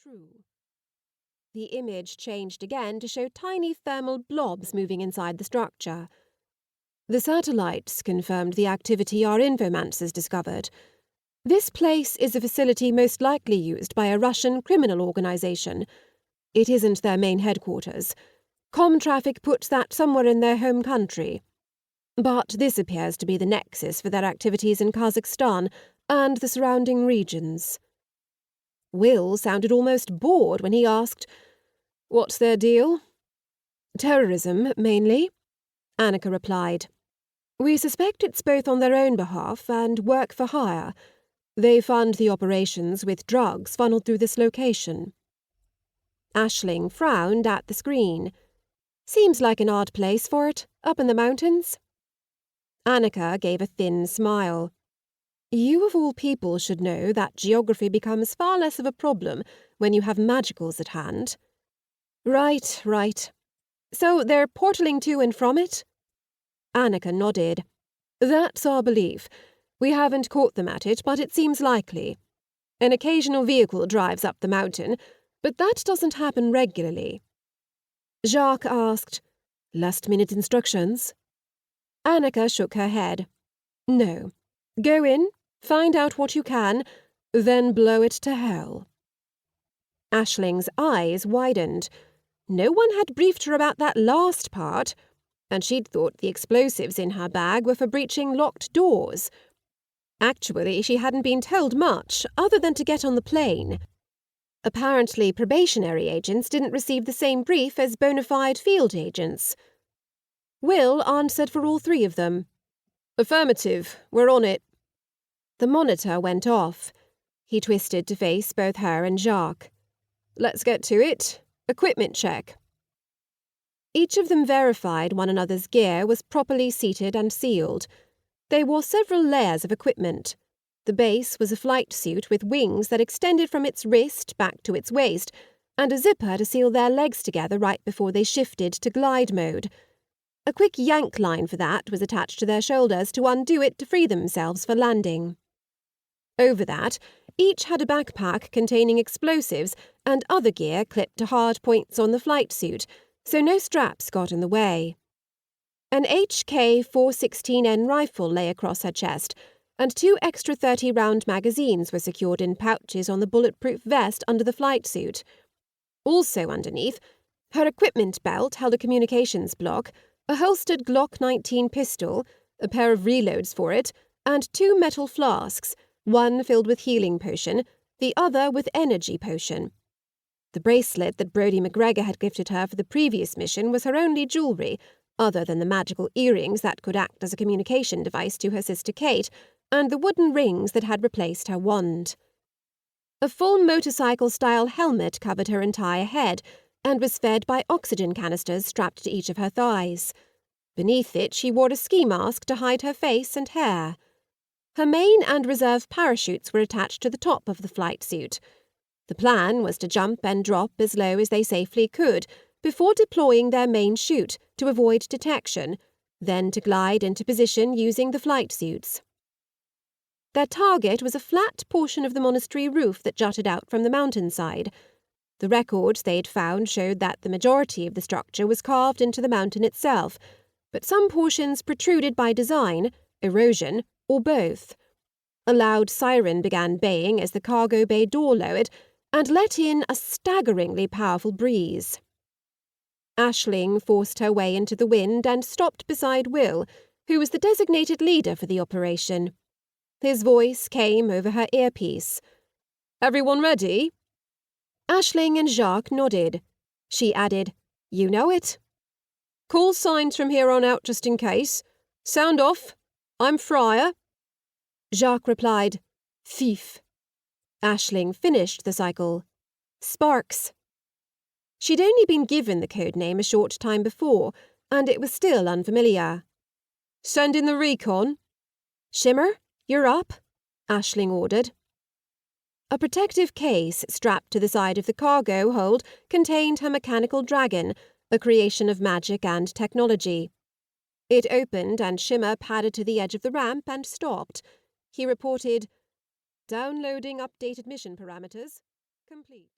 true. The image changed again to show tiny thermal blobs moving inside the structure. The satellites confirmed the activity our infomancers discovered. This place is a facility most likely used by a Russian criminal organization. It isn't their main headquarters. Traffic puts that somewhere in their home country. But this appears to be the nexus for their activities in Kazakhstan and the surrounding regions. Will sounded almost bored when he asked, "What's their deal?" "Terrorism, mainly," Annika replied. "We suspect it's both on their own behalf and work for hire. They fund the operations with drugs funneled through this location." Aisling frowned at the screen. "Seems like an odd place for it, up in the mountains." Annika gave a thin smile. "You of all people should know that geography becomes far less of a problem when you have magicals at hand." Right. So they're portaling to and from it?" Annika nodded. "That's our belief. We haven't caught them at it, but it seems likely. An occasional vehicle drives up the mountain, but that doesn't happen regularly." Jacques asked, "Last-minute instructions?" Annika shook her head. "No. Go in, find out what you can, then blow it to hell." Aisling's eyes widened. No one had briefed her about that last part, and she'd thought the explosives in her bag were for breaching locked doors. Actually, she hadn't been told much, other than to get on the plane. Apparently, probationary agents didn't receive the same brief as bona fide field agents. Will answered for all three of them. "Affirmative, we're on it." The monitor went off. He twisted to face both her and Jacques. "Let's get to it. Equipment check." Each of them verified one another's gear was properly seated and sealed. They wore several layers of equipment. The base was a flight suit with wings that extended from its wrist back to its waist, and a zipper to seal their legs together right before they shifted to glide mode. A quick yank line for that was attached to their shoulders to undo it to free themselves for landing. Over that, each had a backpack containing explosives and other gear clipped to hard points on the flight suit, so no straps got in the way. An HK-416N rifle lay across her chest, and 2 extra 30-round magazines were secured in pouches on the bulletproof vest under the flight suit. Also underneath, her equipment belt held a communications block, a holstered Glock 19 pistol, a pair of reloads for it, and 2 metal flasks, one filled with healing potion, the other with energy potion. The bracelet that Brodie McGregor had gifted her for the previous mission was her only jewellery, other than the magical earrings that could act as a communication device to her sister Kate, and the wooden rings that had replaced her wand. A full motorcycle-style helmet covered her entire head, and was fed by oxygen canisters strapped to each of her thighs. Beneath it she wore a ski mask to hide her face and hair. Her main and reserve parachutes were attached to the top of the flight suit. The plan was to jump and drop as low as they safely could, before deploying their main chute to avoid detection, then to glide into position using the flight suits. Their target was a flat portion of the monastery roof that jutted out from the mountainside. The records they'd found showed that the majority of the structure was carved into the mountain itself, but some portions protruded by design, erosion, or both. A loud siren began baying as the cargo bay door lowered and let in a staggeringly powerful breeze. Aisling forced her way into the wind and stopped beside Will, who was the designated leader for the operation. His voice came over her earpiece. "Everyone ready?" Aisling and Jacques nodded. She added, "You know it." "Call signs from here on out just in case. Sound off. I'm Friar." Jacques replied, "Thief." Aisling finished the cycle. "Sparks." She'd only been given the code name a short time before, and it was still unfamiliar. "Send in the recon." "Shimmer, you're up," Aisling ordered. A protective case strapped to the side of the cargo hold contained her mechanical dragon, a creation of magic and technology. It opened and Shimmer padded to the edge of the ramp and stopped. He reported, "Downloading updated mission parameters. Complete."